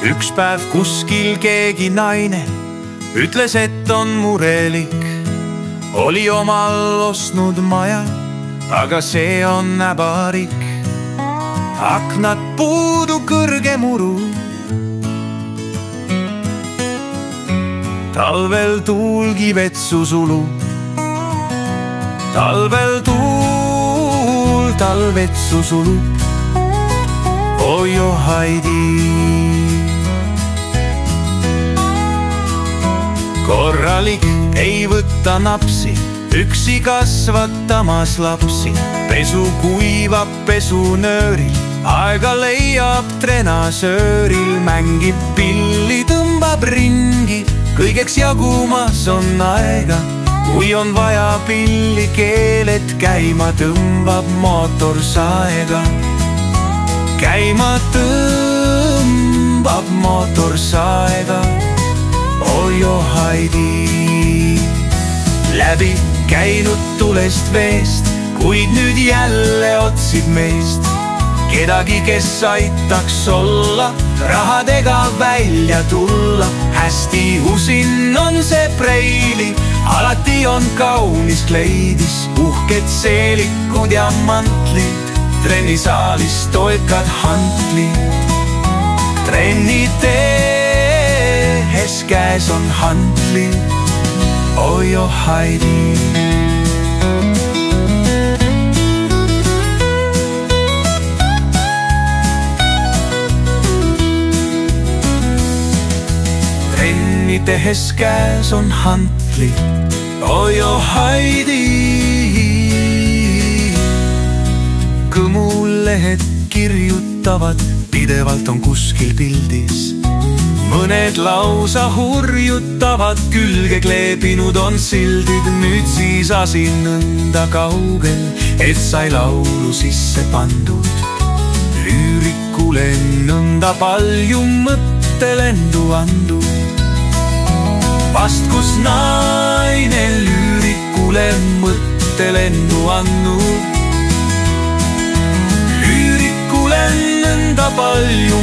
Üks päev kuskil keegi naine ütles, et on murelik. Oli omal ostnud maja, aga see on äbarik. Aknad puudu, kõrge muru. Talvel tuulgi vetsu sulub. Talvel tuul, talvetsu sulub. Oi jo Haidi. Korralik ei võta napsi, üksi kasvatamas lapsi. Pesu kuivab pesunööril, aega leiab trenasööril. Mängib pilli, tõmbab ringi, kõigeks jagumas on aega. Kui on vaja pilli, keeled käima tõmbab mootorsaega. Käima tõmbab mootorsaega. Oi jo Haidi. Läbi käinud tulest veest, kuid nüüd jälle otsib meest kedagi, kes aitaks olla, rahadega välja tulla. Hästi usin on see preili, alati on kaunis kleidis. Uhked seelikud ja mantlid, trennisaalis toekad hantlid. Trenni tehes käes on hantlid. Oi jo Haidi. Trenni tehes käes on hantlid. Oi jo Haidi. Kõmulehed kirjutavad, pidevalt on kuskil pildis. Mõned lausa hurjutavad, külge kleebinud on sildid. Nüüd siis asin nõnda kaugel, et sai laulu sisse pandud. Lüürikule nõnda palju mõttelendu andud. Vast kus naine lüürikule mõttelendu andnud. Lüürikule nõnda palju